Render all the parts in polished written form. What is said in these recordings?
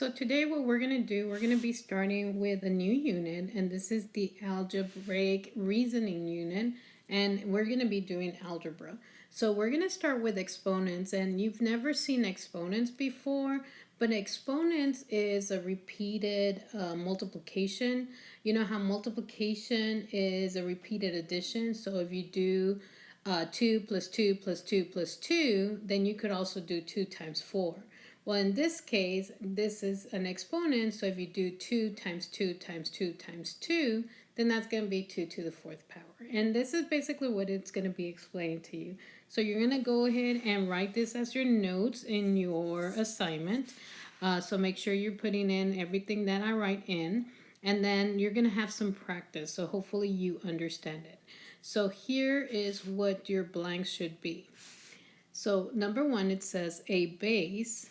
So today what we're going to do, we're going to be starting with a new unit, and this is the algebraic reasoning unit, and we're going to be doing algebra. So we're going to start with exponents, and you've never seen exponents before, but exponents is a repeated multiplication. You know how multiplication is a repeated addition, so if you do 2 plus 2 plus 2 plus 2, then you could also do 2 times 4. Well, in this case, this is an exponent, so if you do 2 times 2 times 2 times 2, then that's going to be 2 to the fourth power. And this is basically what it's going to be explaining to you. So you're going to go ahead and write this as your notes in your assignment. So make sure you're putting in everything that I write in, and then you're going to have some practice, so hopefully you understand it. So here is what your blank should be. So number 1, it says a base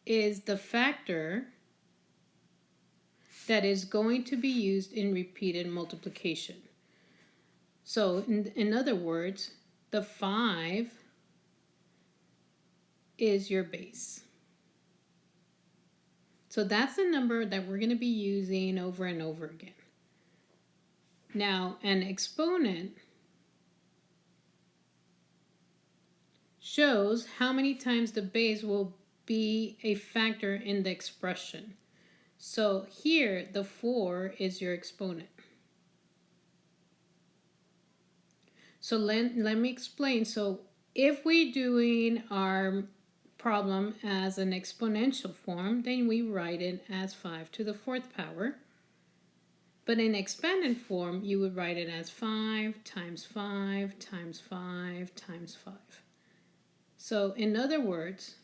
is the factor that is going to be used in repeated multiplication. So in other words, the 5 is your base. So that's the number that we're going to be using over and over again. Now, an exponent shows how many times the base will be a factor in the expression. So here, the 4 is your exponent. So let me explain. So if we're doing our problem as an exponential form, then we write it as 5 to the fourth power. But in expanded form, you would write it as 5 times 5 times 5 times 5. So in other words,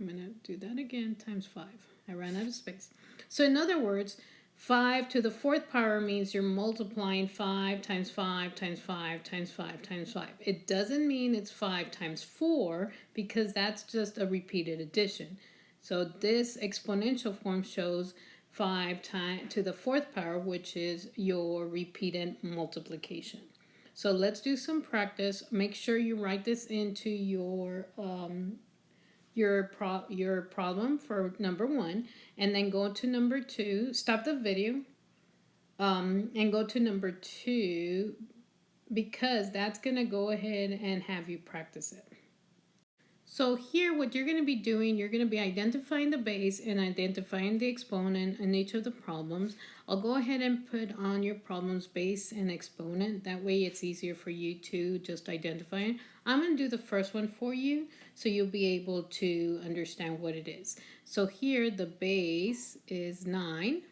I'm going to do that again, times 5. I ran out of space. So in other words, 5 to the fourth power means you're multiplying 5 times 5 times 5 times 5 times 5. It doesn't mean it's 5 times 4 because that's just a repeated addition. So this exponential form shows 5 to the fourth power, which is your repeated multiplication. So let's do some practice. Make sure you write this into your problem for number 1, and then go to number 2. Stop the video and go to number 2 because that's going to go ahead and have you practice it. So here what you're going to be doing, you're going to be identifying the base and identifying the exponent in each of the problems. I'll go ahead and put on your problems base and exponent. That way it's easier for you to just identify it. I'm going to do the first one for you so you'll be able to understand what it is. So here the base is 9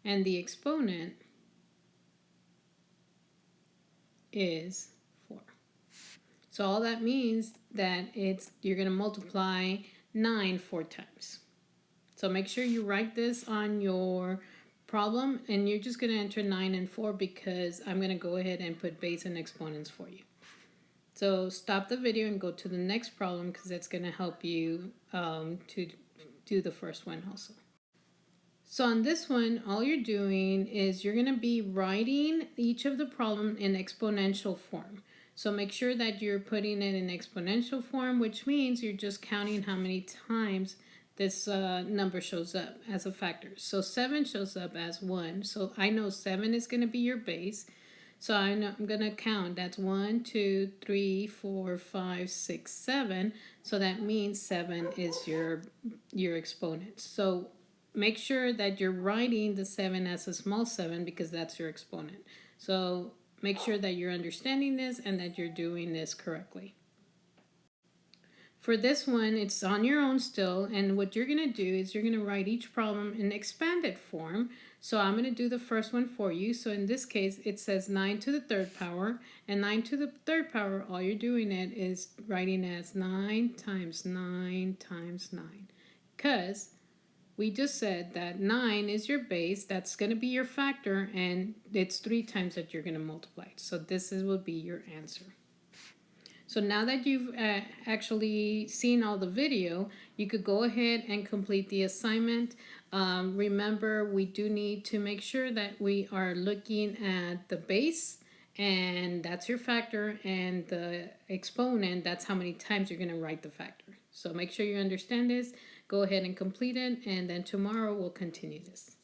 and the exponent is 4. So all that means that you're going to multiply 9 4 times. So make sure you write this on your problem, and you're just going to enter 9 and 4 because I'm going to go ahead and put base and exponents for you. So stop the video and go to the next problem because that's going to help you to do the first one also. So on this one, all you're doing is you're going to be writing each of the problem in exponential form. So make sure that you're putting it in exponential form, which means you're just counting how many times this number shows up as a factor. So 7 shows up as 1. So I know 7 is going to be your base. So I'm going to count. That's 1, 2, 3, 4, 5, 6, 7. So that means 7 is your exponent. So make sure that you're writing the 7 as a small 7 because that's your exponent. So make sure that you're understanding this and that you're doing this correctly. For this one, it's on your own still, and what you're going to do is you're going to write each problem in expanded form. So I'm going to do the first one for you. So in this case, it says 9 to the third power, and 9 to the third power, all you're doing it is writing as 9 times 9 times 9, because we just said that 9 is your base, that's going to be your factor, and it's 3 times that you're going to multiply it. So this will be your answer. So now that you've actually seen all the video, you could go ahead and complete the assignment. Remember, we do need to make sure that we are looking at the base and that's your factor, and the exponent, that's how many times you're going to write the factor. So make sure you understand this. Go ahead and complete it, and then tomorrow we'll continue this.